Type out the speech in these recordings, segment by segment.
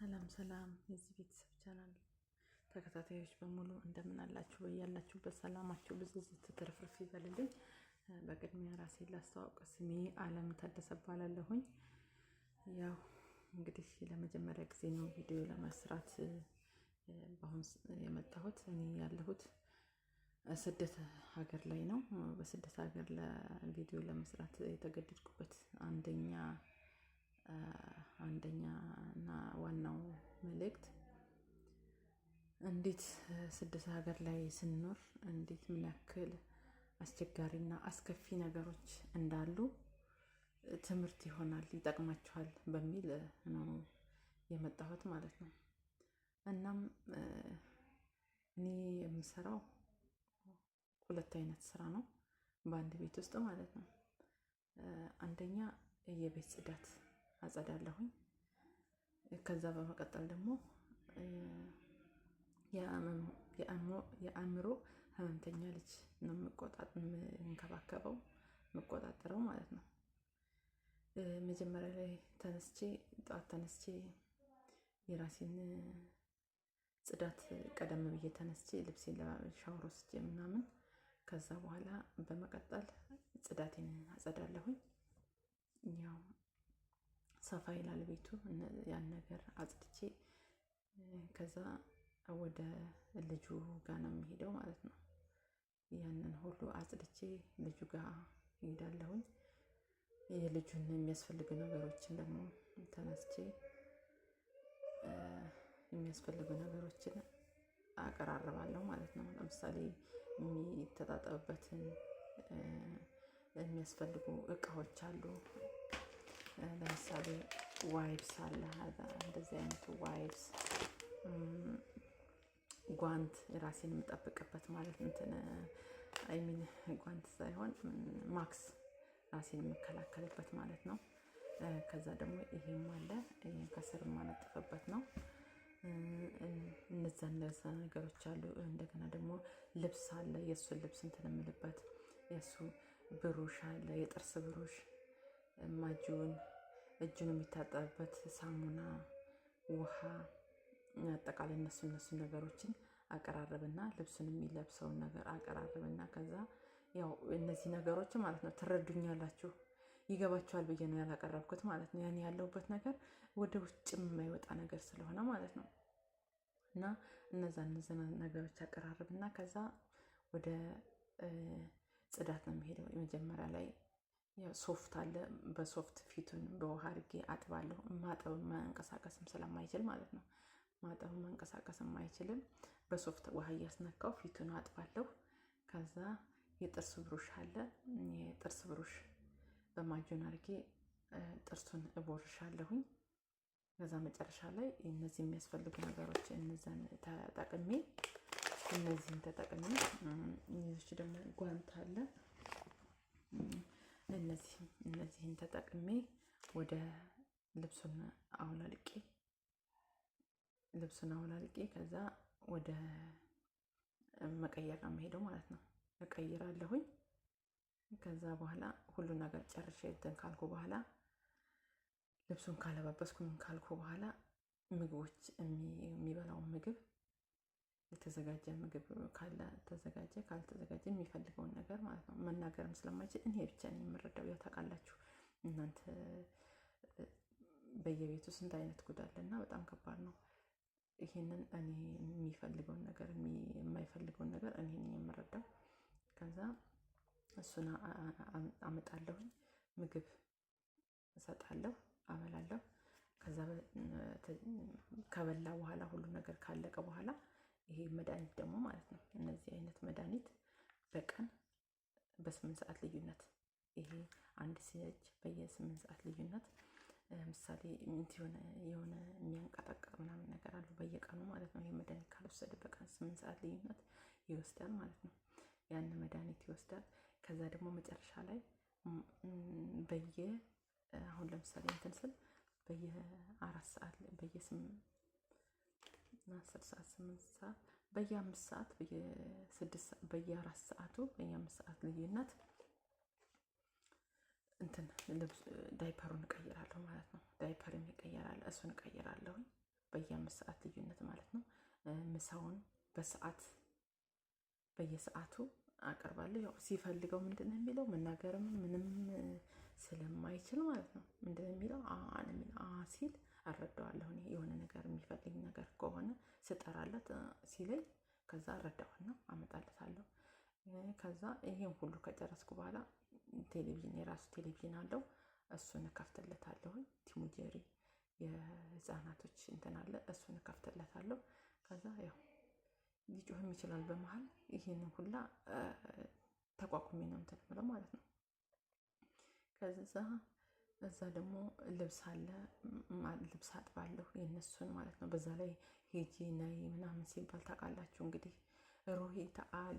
ሰላም ሰላም የዚህ ቤተሰብ ቻናል ተከታታዮች በሙሉ እንደምን አላችሁ? በያላችሁበት ሰላማችሁ ብዝዝት ትርፍርፍ ይበልልኝ። በቅድሚያ ራሴን ላስተዋውቅ። ስሜ አለም ታደሰ እባላለሁኝ። ያው እንግዲህ ለመጀመሪያ ጊዜ ነው ቪዲዮ ለመስራት በአሁን የመጣሁት። እኔ ያለሁት ስደት ሀገር ላይ ነው። በስደት ሀገር ለቪዲዮ ለመስራት የተገደድኩበት አንደኛ እና ዋናው መልእክት እንዴት ስደት ሀገር ላይ ስንኖር እንዴት ምን ያክል አስቸጋሪና አስከፊ ነገሮች እንዳሉ ትምህርት ይሆናል፣ ይጠቅማችኋል በሚል ነው የመጣሁት ማለት ነው። እናም እኔ የምሰራው ሁለት አይነት ስራ ነው በአንድ ቤት ውስጥ ማለት ነው። አንደኛ የቤት ጽዳት አጸዳለሁኝ። ከዛ በመቀጠል ደግሞ የአእምሮ ህመምተኛ ልጅ ነው የምቆጣጠረው ማለት ነው። መጀመሪያ ላይ ጠዋት ተነስቼ የራሴን ጽዳት ቀደም ብዬ ተነስቼ ልብሴን ሻወር ወስጄ ምናምን ከዛ በኋላ በመቀጠል ጽዳቴን አጸዳለሁኝ። ያው ሰፋ ይላል ቤቱ፣ ያን ነገር አጽድቼ ከዛ ወደ ልጁ ጋር ነው የሚሄደው ማለት ነው። ያንን ሁሉ አጽድቼ ልጁ ጋር እሄዳለሁኝ። የልጁን የሚያስፈልጉ ነገሮችን ደግሞ ተነስቼ የሚያስፈልጉ ነገሮችን አቀራርባለሁ ማለት ነው። ለምሳሌ የሚተጣጠብበትን የሚያስፈልጉ እቃዎች አሉ። ለምሳሌ ዋይፕስ አለ፣ እንደዚህ አይነት ዋይፕስ፣ ጓንት ራሴን የምጠብቅበት ማለት ጓንት ሳይሆን ማክስ ራሴን የምከላከልበት ማለት ነው። ከዛ ደግሞ ይሄም አለ ከስር የማነጥፍበት ነው። እነዛ ነገሮች አሉ። እንደገና ደግሞ ልብስ አለ፣ የእሱን ልብስ እንትን የምልበት የእሱ ብሩሽ አለ፣ የጥርስ ብሩሽ፣ ማጁን፣ እጁን የሚታጠብበት ሳሙና፣ ውሃ፣ አጠቃላይ እነሱን ነገሮችን አቀራረብና ልብሱን የሚለብሰውን ነገር አቀራረብና ከዛ ያው እነዚህ ነገሮች ማለት ነው ትረዱኛላችሁ፣ ይገባችኋል ብዬ ነው ያላቀረብኩት ማለት ነው። ያኔ ያለሁበት ነገር ወደ ውጭም የማይወጣ ነገር ስለሆነ ማለት ነው። እና እነዛ ነገሮች አቀራረብና ከዛ ወደ ጽዳት ነው የሚሄደው። መጀመሪያ ላይ ያው ሶፍት አለ፣ በሶፍት ፊቱን በውሃ አድርጌ አጥባለሁ። ማጠብም መንቀሳቀስም ስለማይችል ማለት ነው። ማጠብም መንቀሳቀስም አይችልም። በሶፍት ውሃ እያስነካው ፊቱን አጥባለሁ። ከዛ የጥርስ ብሩሽ አለ፣ የጥርስ ብሩሽ በማጁን አድርጌ ጥርሱን እቦርሻለሁኝ። ከዛ መጨረሻ ላይ እነዚህ የሚያስፈልጉ ነገሮች እነዚህን ተጠቅሜ ደግሞ ጓንት አለ፣ እነዚህን ተጠቅሜ ወደ ልብሱን አውላልቄ ከዛ ወደ መቀየር ነው የምሄደው ማለት ነው። እቀይራለሁኝ። ከዛ በኋላ ሁሉ ነገር ጨርሼ እንትን ካልኩ በኋላ ልብሱን ካለባበስኩ ምን ካልኩ በኋላ ምግቦች የሚበላውን ምግብ የተዘጋጀ ምግብ ካለ ተዘጋጀ፣ ካልተዘጋጀ የሚፈልገውን ነገር ማለት ነው። መናገርም ስለማይችል እኔ ብቻ ነኝ የምረዳው። ያው ታውቃላችሁ እናንተ በየቤቱ ስንት አይነት ጉድ አለና በጣም ከባድ ነው። ይሄንን እኔ የሚፈልገውን ነገር የማይፈልገውን ነገር እኔ ነኝ የምረዳው። ከዛ እሱን አመጣለሁኝ፣ ምግብ እሰጣለሁ፣ አበላለሁ። ከዛ ከበላ በኋላ ሁሉ ነገር ካለቀ በኋላ ይሄ መድኃኒት ደግሞ ማለት ነው። እነዚህ አይነት መድኃኒት በቀን በ8 ሰዓት ልዩነት ይሄ አንድ ሲነጅ በየ8 ሰዓት ልዩነት ምሳሌ የሆነ የሚያንቀጠቅጥ ምናምን ነገር አሉ በየቀኑ ማለት ነው። ይሄ መድኃኒት ካልወሰደ በቀን 8 ሰዓት ልዩነት ይወስዳል ማለት ነው። ያን መድኃኒት ይወስዳል። ከዛ ደግሞ መጨረሻ ላይ አሁን ለምሳሌ እንትን ስል በየ4 ሰዓት በየ10 ሰዓት 8 ሰዓት በየ5 ሰዓት በየ4 ሰዓቱ በየ5 ሰዓት ልዩነት ዳይፐሩን እቀይራለሁ ማለት ነው። ዳይፐር የሚቀየራል እሱን እቀይራለሁ። በየ5 ሰዓት ልዩነት ማለት ነው። ምሳውን በየሰዓቱ አቀርባለሁ። ያው ሲፈልገው ምንድን ነው የሚለው መናገርም ምንም ስለማይችል ማለት ነው። ምንድን ነው የሚለው ሲል እረዳዋለሁ። እኔ የሆነ ነገር የሚፈልግ ነገር ከሆነ ስጠራለት ሲለኝ ከዛ እረዳዋለሁ፣ አመጣለታለሁ። ከዛ ይሄን ሁሉ ከጨረስኩ በኋላ ቴሌቪዥን የራሱ ቴሌቪዥን አለው። እሱን እከፍትለታለሁ። ቲሙ ጄሪ የህፃናቶች እንትን አለ፣ እሱን እከፍትለታለሁ። ከዛ ያው ሊጮህም ይችላል በመሃል። ይሄንን ሁላ ተቋቁሜ ነው እንትን የምለው ማለት ነው። እዛ ደግሞ ልብስ አለ፣ ልብስ አጥባለሁ የነሱን ማለት ነው። በዛ ላይ ሄጂ ነይ ምናምን ሲባል ታውቃላችሁ እንግዲህ ሩሂ ተአሊ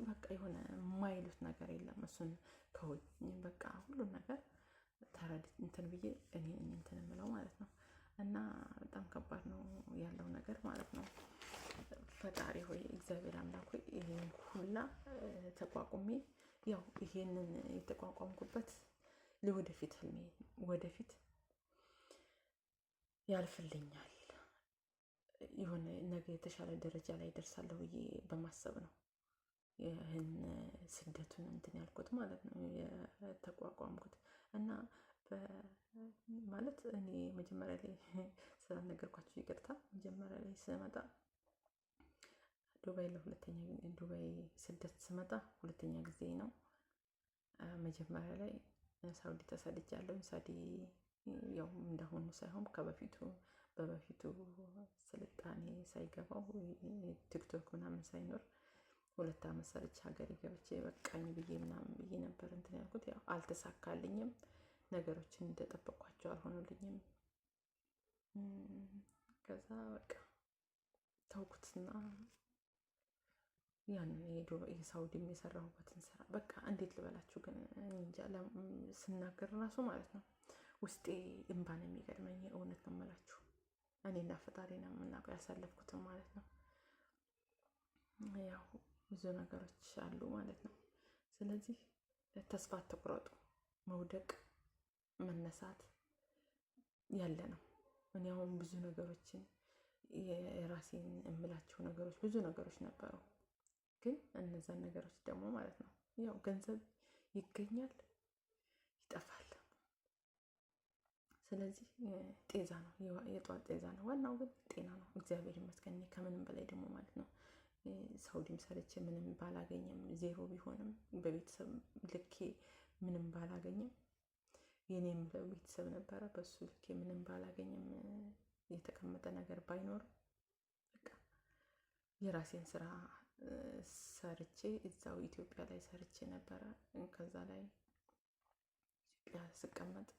በቃ የሆነ የማይሉት ነገር የለም። እሱን ተወኝ በቃ ሁሉን ነገር ተረድ እንትን ብዬ እኔ እንትን የምለው ማለት ነው። እና በጣም ከባድ ነው ያለው ነገር ማለት ነው። ፈጣሪ ሆይ እግዚአብሔር አምላክ ሆይ ይሄን ሁላ ተቋቁሜ ያው ይሄንን የተቋቋምኩበት ለወደፊት ህልሜ ወደፊት ያልፍልኛል፣ የሆነ ነገ የተሻለ ደረጃ ላይ ደርሳለሁ ብዬ በማሰብ ነው ይህን ስደቱን እንትን ያልኩት ማለት ነው የተቋቋምኩት። እና ማለት እኔ መጀመሪያ ላይ ስላልነገርኳችሁ ይቅርታ። መጀመሪያ ላይ ስመጣ ዱባይ ስደት ስመጣ ሁለተኛ ጊዜ ነው። መጀመሪያ ላይ ሳውዲ ተሰድጃለሁ። ሳውዲ ያው እንዳሁኑ ሳይሆን በበፊቱ ስልጣኔ ሳይገባው ቲክቶክ ምናምን ሳይኖር 2 ዓመት ሰርቼ ሀገሬ ገብቼ በቃኝ ብዬ ምናምን ብዬ ነበር እንትን ያልኩት። ያው አልተሳካልኝም። ነገሮችን እንደጠበቅኳቸው አልሆኑልኝም። ከዛ በቃ ተውኩትና ያንን የሳውዲም የሰራሁበትን ስራ በቃ እንዴት ልበላችሁ ግን እንጃ ስናገር ራሱ ማለት ነው ውስጤ እንባ ነው የሚገርመኝ። እውነት ነው የምላችሁ እኔና ፈጣሪ ነው የምናውቀው ያሳለፍኩትም ማለት ነው። ያው ብዙ ነገሮች አሉ ማለት ነው። ስለዚህ ተስፋ አትቁረጡ። መውደቅ መነሳት ያለ ነው። እኔ አሁን ብዙ ነገሮችን የራሴን የምላቸው ነገሮች ብዙ ነገሮች ነበሩ። ግን እነዛን ነገሮች ደግሞ ማለት ነው ያው ገንዘብ ይገኛል፣ ይጠፋል። ስለዚህ ጤዛ ነው፣ የጧት ጤዛ ነው። ዋናው ግን ጤና ነው። እግዚአብሔር ይመስገን። ከምንም በላይ ደግሞ ማለት ነው ሳውዲም ሰርቼ ምንም ባላገኘም ዜሮ ቢሆንም በቤተሰብ ልኬ ምንም ባላገኘም የኔም ቤተሰብ ነበረ፣ በሱ ልኬ ምንም ባላገኘም የተቀመጠ ነገር ባይኖርም በቃ የራሴን ስራ ሰርቼ እዛው ኢትዮጵያ ላይ ሰርቼ ነበረ። ከዛ ላይ ኢትዮጵያ ስቀመጥ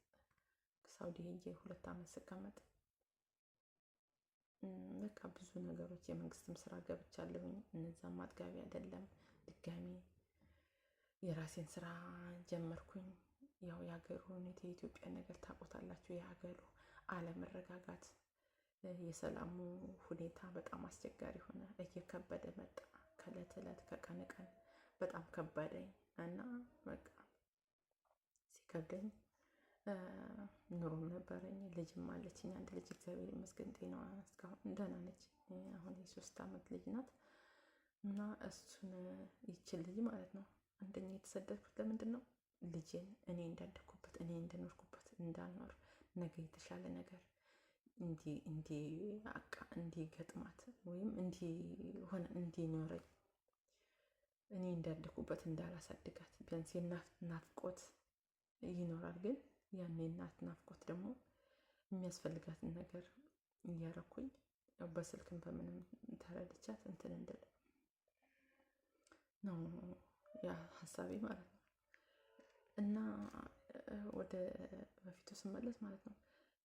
ሳውዲ ሄጄ 2 ዓመት ስቀመጥ በቃ ብዙ ነገሮች የመንግስትም ስራ ገብቻለሁኝ። እነዛም አጥጋቢ አይደለም። ድጋሚ የራሴን ስራ ጀመርኩኝ። ያው የሀገሩ ሁኔታ የኢትዮጵያ ነገር ታውቁታላችሁ። የሀገሩ አለመረጋጋት፣ የሰላሙ ሁኔታ በጣም አስቸጋሪ ሆነ፣ እየከበደ መጣ። ከእለት እለት ከቀን ቀን በጣም ከበደኝ እና በቃ ሲከብደኝ ኑሮም ነበረኝ፣ ልጅም አለችኝ፣ አንድ ልጅ እግዚአብሔር ይመስገን ጤናዋ እስካሁን ደህና ነች። አሁን የ3 ዓመት ልጅ ናት። እና እሱን ይችል ልጅ ማለት ነው አንደኛ የተሰደድኩት ለምንድን ነው ልጄን እኔ እንዳደግኩበት እኔ እንደኖርኩበት እንዳልኖር ነገ የተሻለ ነገር እንዲገጥማት ወይም እንዲኖረኝ እኔ እንዳደግኩበት እንዳላሳድጋት ቢያንስ የእናት ናፍቆት ይኖራል። ግን ያን የእናት ናፍቆት ደግሞ የሚያስፈልጋትን ነገር እያረኩኝ በስልክም በምንም ተረድቻት እንትን እንድል ነው ያ ሀሳቤ ማለት ነው። እና ወደ በፊቱ ስመለስ ማለት ነው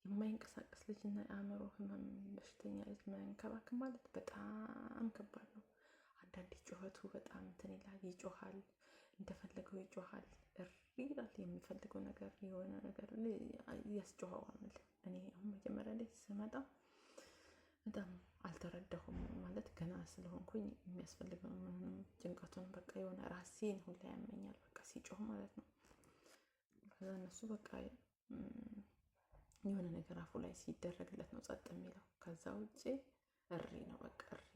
የማይንቀሳቀስ ልጅ እና የአእምሮ ህመም በሽተኛ ልጅ መንከባከብ ማለት በጣም ከባድ ነው። አንዳንዴ ጩኸቱ በጣም እንትን ይላል፣ ይጮሃል፣ እንደፈለገው ይጮሃል፣ እሪ ይላል። የሚፈልገው ነገር የሆነ ነገር ያስጮኸዋል። እኔ አሁን መጀመሪያ ላይ ስመጣ በጣም አልተረዳሁም ማለት ገና ስለሆንኩኝ የሚያስፈልገው ምንም ጭንቀቱን በቃ የሆነ ራሴን ሁላ ያመኛል በቃ ሲጮህ ማለት ነው። ከዛ እነሱ በቃ የሆነ ነገር አፉ ላይ ሲደረግለት ነው ጸጥ የሚለው። ከዛ ውጭ እሪ ነው በቃ እሪ።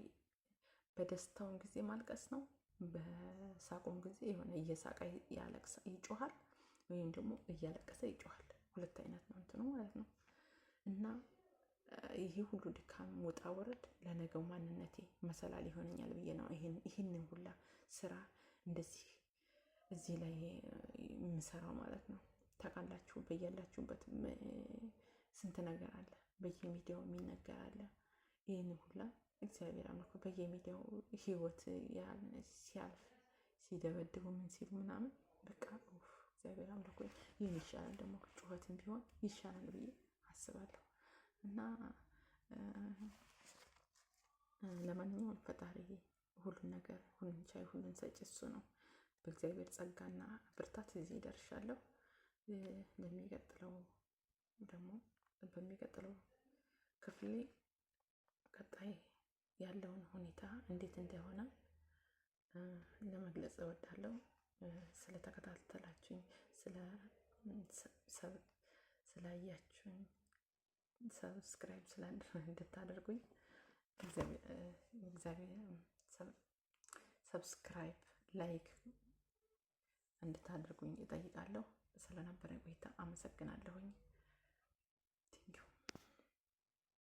በደስታውን ጊዜ ማልቀስ ነው፣ በሳቁም ጊዜ የሆነ እየሳቀ ይጮሃል፣ ወይም ደግሞ እያለቀሰ ይጮሃል። ሁለት አይነት ነው እንትኑ ማለት ነው። እና ይሄ ሁሉ ድካም ውጣ ወረድ ለነገው ማንነቴ መሰላል ይሆነኛል ብዬ ነው ይህንን ሁላ ስራ እንደዚህ እዚህ ላይ የምሰራው ማለት ነው። ታውቃላችሁ በያላችሁበት ስንት ነገር አለ፣ በየሚዲያው የሚነገር አለ። ይህን ሁላ እግዚአብሔር አምላክ በየሚዲያው ህይወት ሲያልፍ ሲደበድቡ ምን ሲሉ ምናምን በቃ እግዚአብሔር አምላክ ይህን ይሻላል፣ ደግሞ ጩኸትን ቢሆን ይሻላል ብዬ አስባለሁ። እና ለማንኛውም ፈጣሪ ሁሉን ነገር ሁሉን ቻይ ሁሉን ሰጪ እሱ ነው። በእግዚአብሔር ጸጋና ብርታት እዚህ ደርሻለሁ። ለሚቀጥለው ደግሞ በሚቀጥለው ክፍሌ ቀጣይ ያለውን ሁኔታ እንዴት እንደሆነ ለመግለጽ እወዳለሁ። ስለተከታተላችሁኝ፣ ስላያችሁኝ፣ ሰብስክራይብ እንድታደርጉኝ እግዚአብሔር ሰብስክራይብ ላይክ እንድታደርጉኝ እጠይቃለሁ። ስለነበረኝ ቆይታ አመሰግናለሁኝ።